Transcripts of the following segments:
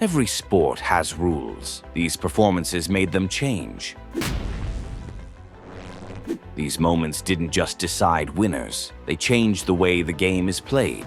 Every sport has rules. These performances made them change. These moments didn't just decide winners, they changed the way the game is played.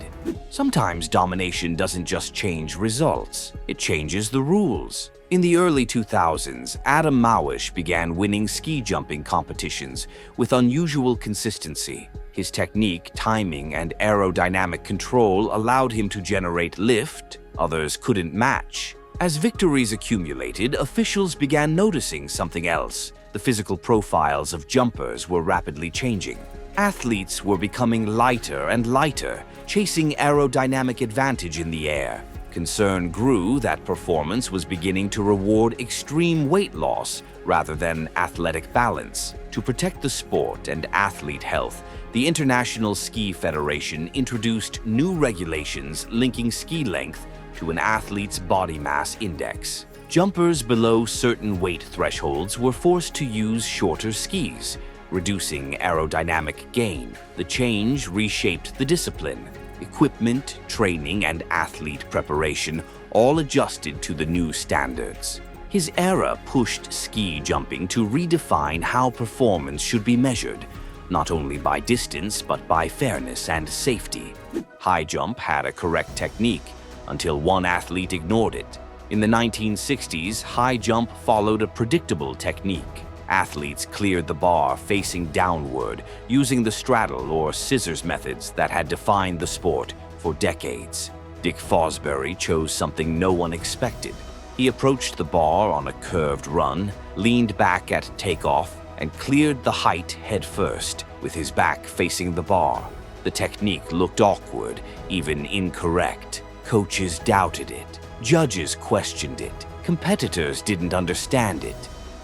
Sometimes domination doesn't just change results, it changes the rules. In the early 2000s, Malysz began winning ski jumping competitions with unusual consistency. His technique, timing, and aerodynamic control allowed him to generate lift others couldn't match. As victories accumulated, officials began noticing something else. The physical profiles of jumpers were rapidly changing. Athletes were becoming lighter and lighter, chasing aerodynamic advantage in the air. Concern grew that performance was beginning to reward extreme weight loss rather than athletic balance. To protect the sport and athlete health, the International Ski Federation introduced new regulations linking ski length to an athlete's body mass index. Jumpers below certain weight thresholds were forced to use shorter skis, reducing aerodynamic gain. The change reshaped the discipline. Equipment, training, and athlete preparation all adjusted to the new standards. His era pushed ski jumping to redefine how performance should be measured, not only by distance but by fairness and safety. High jump had a correct technique until one athlete ignored it. In the 1960s, high jump followed a predictable technique. Athletes cleared the bar facing downward, using the straddle or scissors methods that had defined the sport for decades. Dick Fosbury chose something no one expected. He approached the bar on a curved run, leaned back at takeoff, and cleared the height head first, with his back facing the bar. The technique looked awkward, even incorrect. Coaches doubted it. Judges questioned it. Competitors didn't understand it.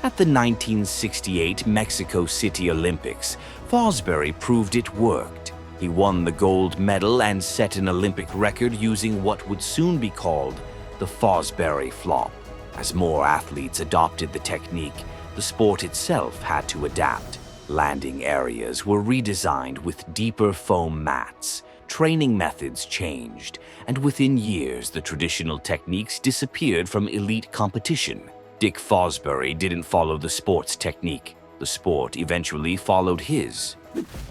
At the 1968 Mexico City Olympics, Fosbury proved it worked. He won the gold medal and set an Olympic record using what would soon be called the Fosbury flop. As more athletes adopted the technique, the sport itself had to adapt. Landing areas were redesigned with deeper foam mats. Training methods changed, and within years, the traditional techniques disappeared from elite competition. Dick Fosbury didn't follow the sport's technique. The sport eventually followed his.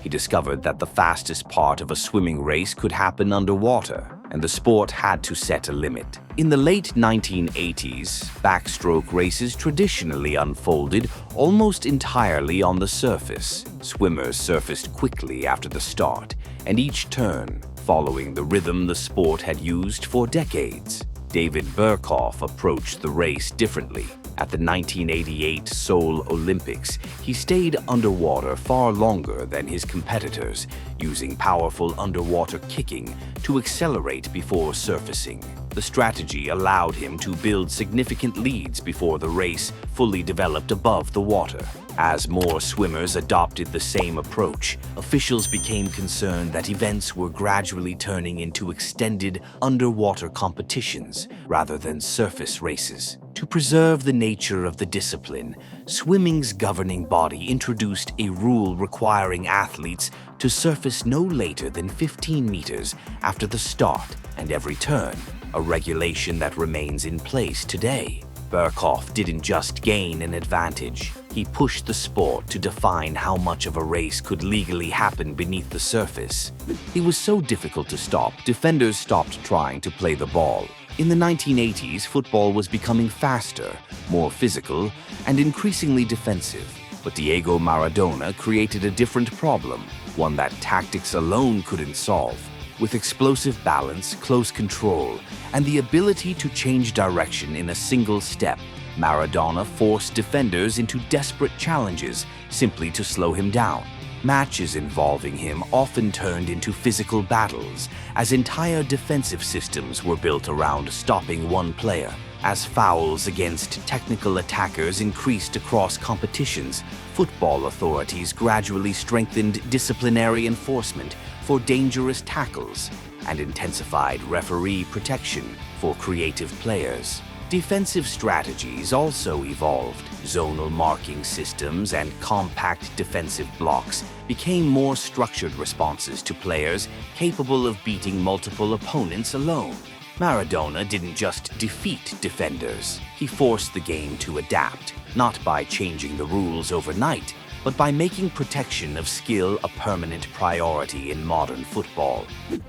He discovered that the fastest part of a swimming race could happen underwater, and the sport had to set a limit. In the late 1980s, backstroke races traditionally unfolded almost entirely on the surface. Swimmers surfaced quickly after the start, and each turn, following the rhythm the sport had used for decades. David Berkoff approached the race differently. At the 1988 Seoul Olympics, he stayed underwater far longer than his competitors, using powerful underwater kicking to accelerate before surfacing. The strategy allowed him to build significant leads before the race fully developed above the water. As more swimmers adopted the same approach, officials became concerned that events were gradually turning into extended underwater competitions rather than surface races. To preserve the nature of the discipline, swimming's governing body introduced a rule requiring athletes to surface no later than 15 meters after the start and every turn, a regulation that remains in place today. Berkoff didn't just gain an advantage. He pushed the sport to define how much of a race could legally happen beneath the surface. He was so difficult to stop, defenders stopped trying to play the ball. In the 1980s, football was becoming faster, more physical, and increasingly defensive. But Diego Maradona created a different problem, one that tactics alone couldn't solve. With explosive balance, close control, and the ability to change direction in a single step, Maradona forced defenders into desperate challenges simply to slow him down. Matches involving him often turned into physical battles, as entire defensive systems were built around stopping one player. As fouls against technical attackers increased across competitions, football authorities gradually strengthened disciplinary enforcement for dangerous tackles and intensified referee protection for creative players. Defensive strategies also evolved. Zonal marking systems and compact defensive blocks became more structured responses to players capable of beating multiple opponents alone. Maradona didn't just defeat defenders. He forced the game to adapt, not by changing the rules overnight, but by making protection of skill a permanent priority in modern football.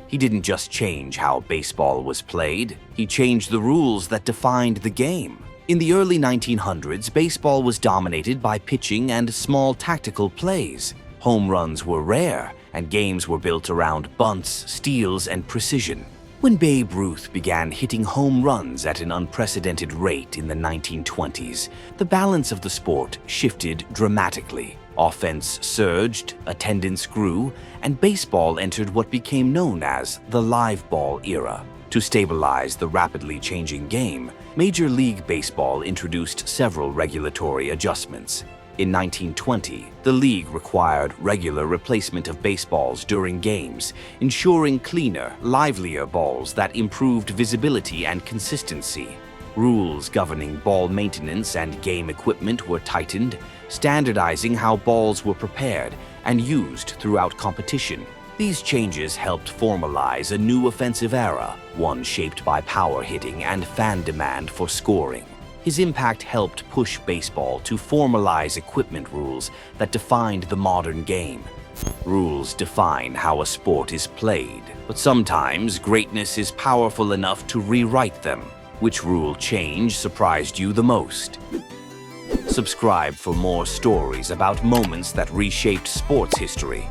He didn't just change how baseball was played, he changed the rules that defined the game. In the early 1900s, baseball was dominated by pitching and small tactical plays. Home runs were rare, and games were built around bunts, steals, and precision. When Babe Ruth began hitting home runs at an unprecedented rate in the 1920s, the balance of the sport shifted dramatically. Offense surged, attendance grew, and baseball entered what became known as the live ball era. To stabilize the rapidly changing game, Major League Baseball introduced several regulatory adjustments. In 1920, the league required regular replacement of baseballs during games, ensuring cleaner, livelier balls that improved visibility and consistency. Rules governing ball maintenance and game equipment were tightened, standardizing how balls were prepared and used throughout competition. These changes helped formalize a new offensive era, one shaped by power hitting and fan demand for scoring. His impact helped push baseball to formalize equipment rules that defined the modern game. Rules define how a sport is played, but sometimes greatness is powerful enough to rewrite them. Which rule change surprised you the most? Subscribe for more stories about moments that reshaped sports history.